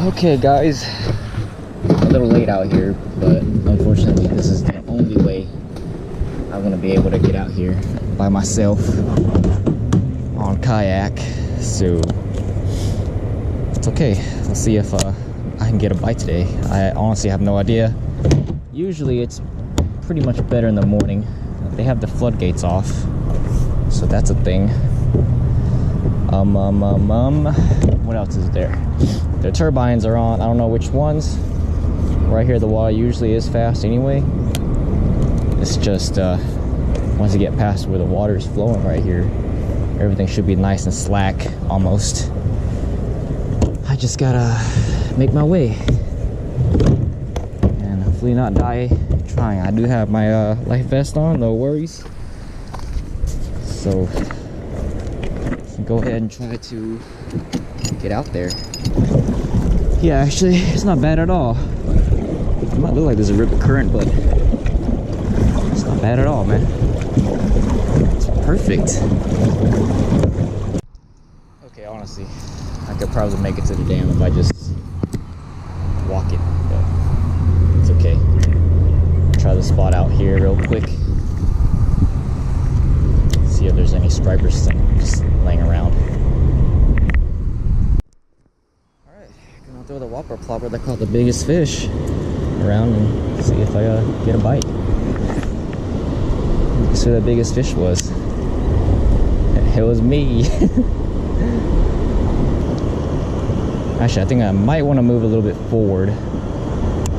Okay guys, a little late out here, but unfortunately this is the only way I'm gonna be able to get out here by myself on kayak, so it's okay. Let's see if I can get a bite today. I honestly have no idea. Usually it's pretty much better in the morning. They have the floodgates off, so that's a thing. What else is there? The turbines are on. I don't know which ones. Right here the water usually is fast anyway. It's just once you get past where the water is flowing right here, everything should be nice and slack almost. I just gotta make my way and hopefully not die trying. I do have my life vest on, no worries. So go ahead and try to get out there. Yeah, actually, it's not bad at all. It might look like there's a rip of current, but it's not bad at all, man. It's perfect. Okay, honestly, I could probably make it to the dam if I just walk it, but it's okay. Try the spot out here real quick. See if there's any stripers just laying around. Alright, gonna throw the whopper plopper. They call it the biggest fish around and see if I get a bite. Guess who that biggest fish was? It was me. Actually, I think I might want to move a little bit forward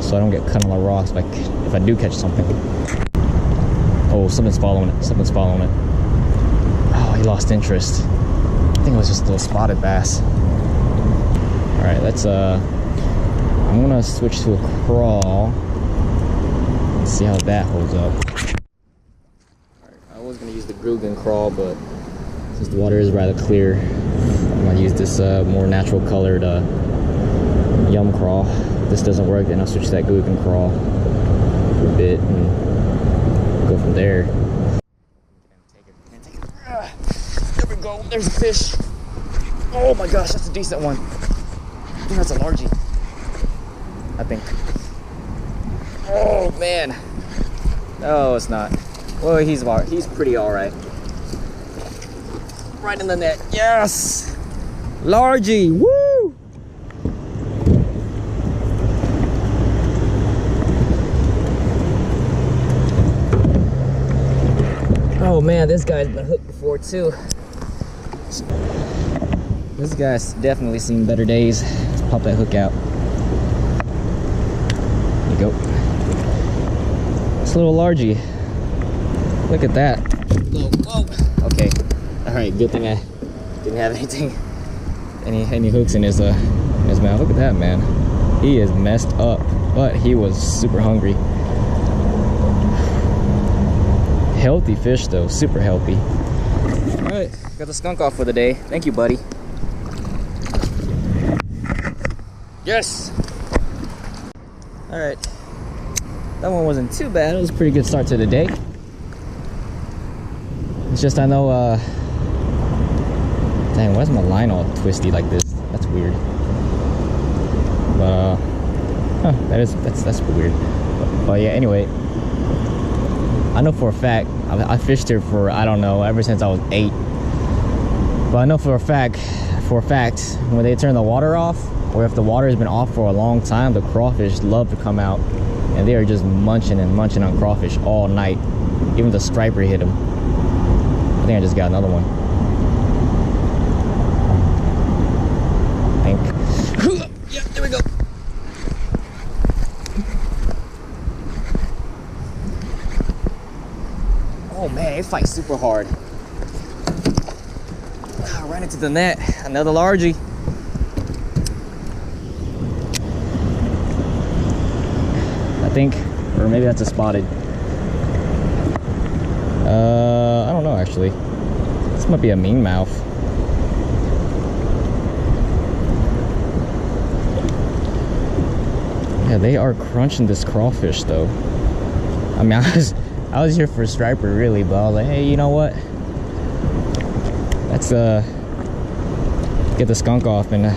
so I don't get cut on the rocks if I do catch something. Oh, something's following it. Something's following it. Oh, he lost interest. I think it was just a little spotted bass. Alright, let's I'm gonna switch to a crawl and see how that holds up. Alright, I was gonna use the Grugan crawl, but since the water is rather clear, I'm gonna use this more natural colored Yum crawl. If this doesn't work, then I'll switch to that Grugan crawl for a bit and go from there. There we go, there's a fish. Oh my gosh, that's a decent one. I think that's a largie, I think. Oh man. No, it's not. Well, he's pretty alright. Right in the net. Yes! Largie! Woo! Oh man, this guy's been hooked before too. This guy's definitely seen better days. Let's pop that hook out. There you go. It's a little largie. Look at that. Whoa, whoa. Okay. Alright, good thing I didn't have any hooks in his mouth. Look at that, man. He is messed up, but he was super hungry. Healthy fish though, super healthy. Alright, got the skunk off for the day. Thank you, buddy. Yes! Alright. That one wasn't too bad. It was a pretty good start to the day. It's just I know dang, why is my line all twisty like this? That's weird. But that's weird. But yeah, anyway. I know for a fact, I fished here for, I don't know, ever since I was 8. But I know for a fact, when they turn the water off, or if the water has been off for a long time, the crawfish love to come out. And they are just munching and munching on crawfish all night. Even the striper hit them. I think I just got another one. I think. Yeah, there we go. Oh man, it fights super hard. I ran into the net. Another largie. I think, or maybe that's a spotted. I don't know actually. This might be a mean mouth. Yeah, they are crunching this crawfish though. I mean, I was here for a striper really, but I was like, hey, you know what? Let's get the skunk off and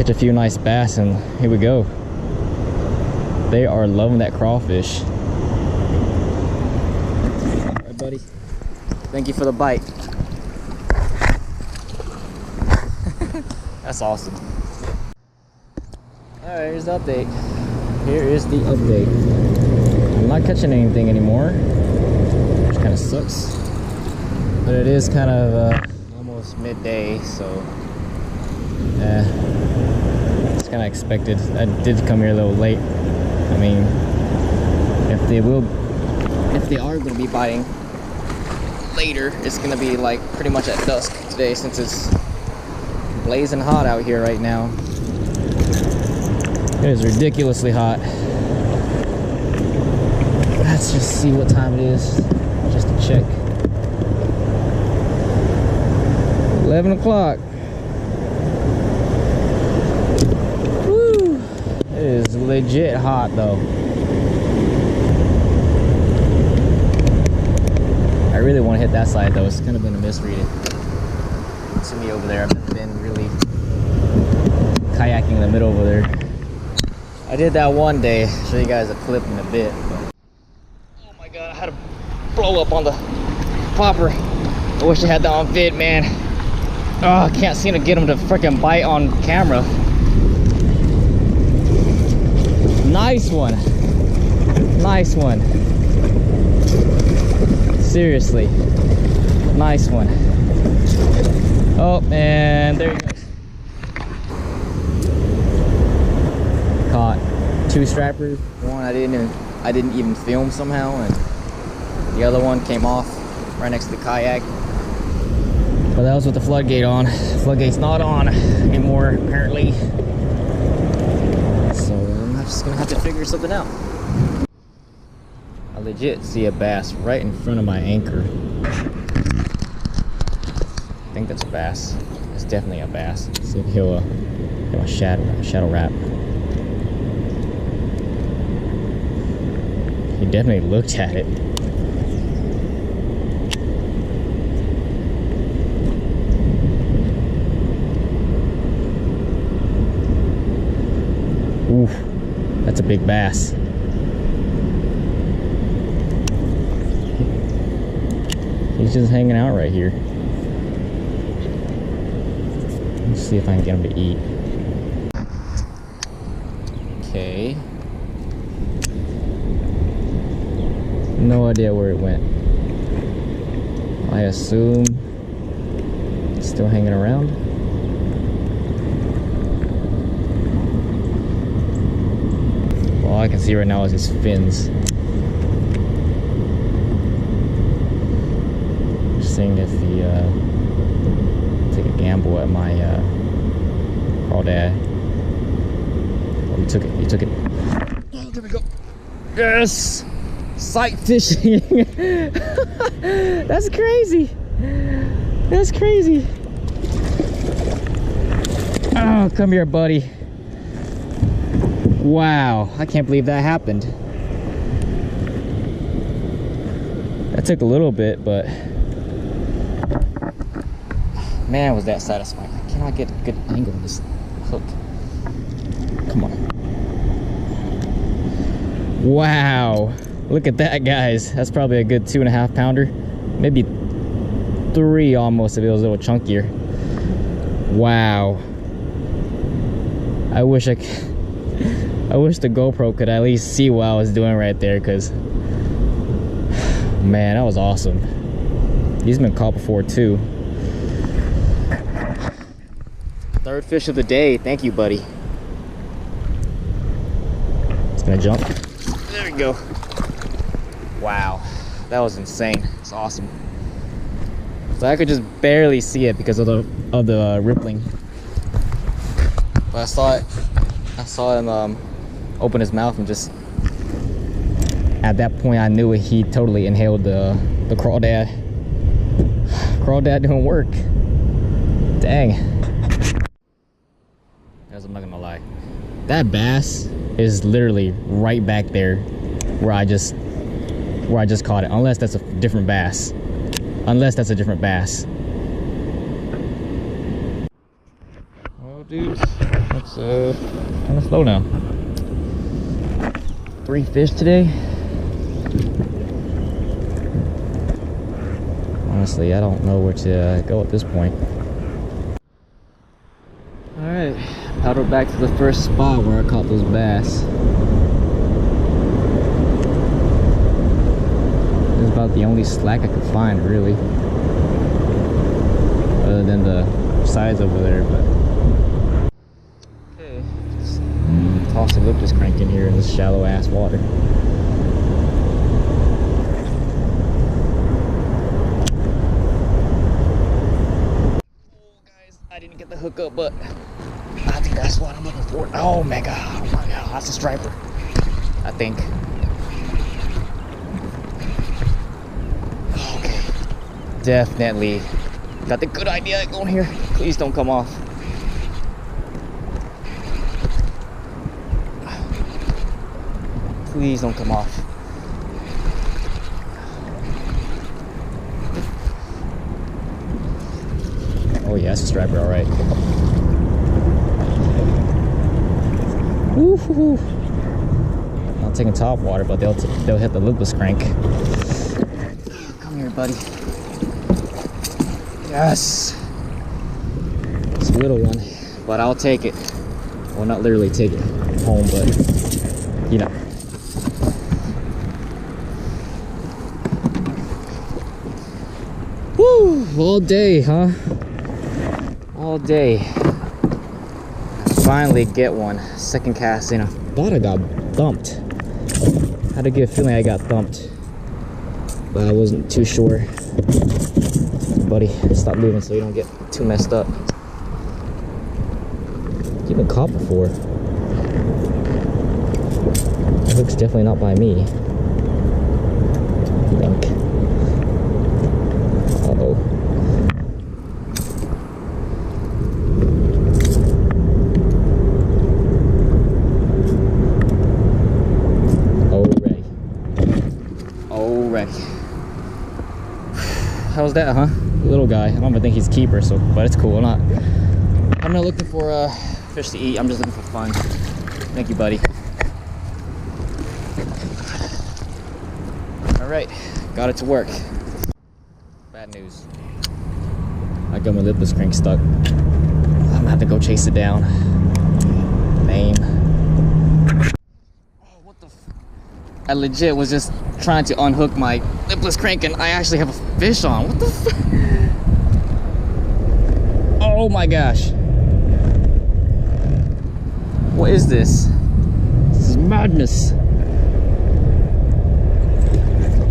catch a few nice bass, and here we go. They are loving that crawfish. All right, buddy. Thank you for the bite. That's awesome. All right, here's the update. Here is the update. I'm not catching anything anymore, which kind of sucks. But it is kind of almost midday, so it's kind of expected. I did come here a little late. I mean, if they are going to be biting later, it's going to be like pretty much at dusk today, since it's blazing hot out here right now. It is ridiculously hot. Let's just see what time it is, just to check. 11 o'clock. Woo! It is legit hot though. I really want to hit that side though. It's kind of been a misreading. See me over there. I've been really kayaking in the middle over there. I did that one day. I'll show you guys a clip in a bit. But oh my god, I had to blow up on the popper. I wish I had that on vid, man. Oh, I can't seem to get him to freaking bite on camera. Nice one. Nice one. Seriously. Nice one. Oh, and there he goes. Caught 2 strappers. One I didn't even film somehow, and the other one came off right next to the kayak. But that was with the floodgate on. Floodgate's not on anymore, apparently. So I'm just gonna have to figure something out. I legit see a bass right in front of my anchor. I think that's a bass. It's definitely a bass. See if he'll shadow wrap. He definitely looked at it. Oof, that's a big bass. He's just hanging out right here. Let's see if I can get him to eat. Okay. No idea where it went. I assume it's still hanging around. All I can see right now is his fins. Just seeing if he take a gamble at my crawdad. Oh, he took it. He took it. Oh, there we go. Yes, sight fishing. That's crazy. That's crazy. Oh, come here, buddy. Wow, I can't believe that happened. That took a little bit, but man, was that satisfying. I cannot get a good angle on this hook. Come on. Wow, look at that, guys. That's probably a good 2.5 pounder, maybe 3 almost if it was a little chunkier. Wow. I wish the GoPro could at least see what I was doing right there, because man, that was awesome. He's been caught before too. 3rd fish of the day. Thank you, buddy. It's gonna jump. There we go. Wow, that was insane. It's awesome. So I could just barely see it because of the rippling. But I saw him open his mouth, and just at that point I knew he totally inhaled the crawdad. Crawdad didn't work. Dang. Guys, I'm not gonna lie. That bass is literally right back there where I just caught it. Unless that's a different bass. Unless that's a different bass. Oh, dude. dudes. It's kind of slow now. 3 fish today. Honestly, I don't know where to go at this point. Alright, paddled back to the first spot where I caught those bass. This is about the only slack I could find, really. Other than the sides over there, but... Okay, just toss the lip crank in here in this shallow ass water. I didn't get the hook up, but I think that's what I'm looking for. Oh my god, that's a striper, I think. Okay, definitely got the good idea going here. Please don't come off. Please don't come off. Oh yeah, that's a striper, all right. Woo-hoo-hoo. Not taking top water, but they'll hit the lipless crank. Come here, buddy. Yes. It's a little one, but I'll take it. Well, not literally take it home, but you know. Woo! All day, huh? All day. I finally get one. Second cast in. I thought I got thumped. I had a good feeling I got thumped, but I wasn't too sure. Buddy, stop moving so you don't get too messed up. You've been caught before. It looks definitely not by me, I think. Uh-oh. How's that, huh? Little guy. I don't even think he's a keeper, so but it's cool. I'm not looking for fish to eat. I'm just looking for fun. Thank you, buddy. All right, got it to work. Bad news. I got my lipless crank stuck. I'm gonna have to go chase it down. Lame. Oh, what the f— I legit was just trying to unhook my lipless crank and I actually have a fish on. What the f— Oh my gosh. What is this? This is madness.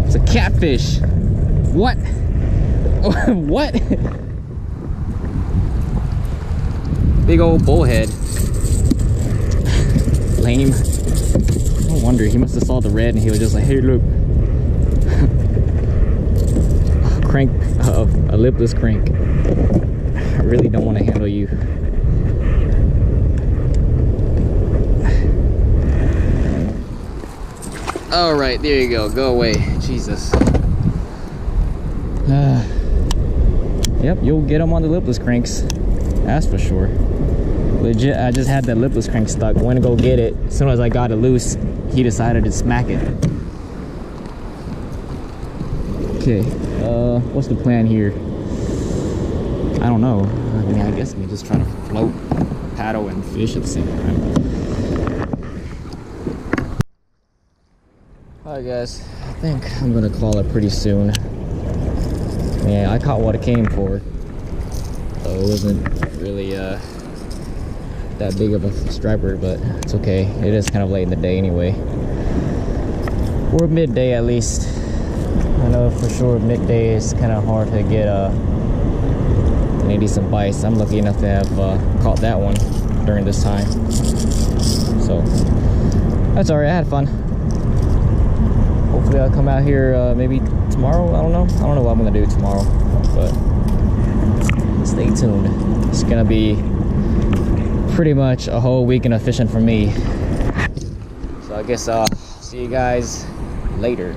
It's a catfish. What? What? Big old bullhead. Lame. No wonder, he must have saw the red and he was just like, hey look. Crank, a lipless crank. I really don't want to handle you. All right, there you go. Go away. Jesus. Yep, you'll get them on the lipless cranks. That's for sure. Legit, I just had that lipless crank stuck. Went to go get it. As soon as I got it loose, he decided to smack it. Okay, what's the plan here? I don't know. I mean, I guess we just try to float, paddle, and fish at the same time. Alright guys, I think I'm gonna call it pretty soon. Yeah, I caught what I came for. So it wasn't really that big of a striper, but it's okay. It is kind of late in the day anyway. Or midday at least. I know for sure midday is kind of hard to get any decent bites. I'm lucky enough to have caught that one during this time. So that's alright, I had fun. Hopefully I'll come out here maybe tomorrow. I don't know what I'm gonna do tomorrow, but stay tuned. It's gonna be pretty much a whole weekend of fishing for me. So I guess I'll see you guys later.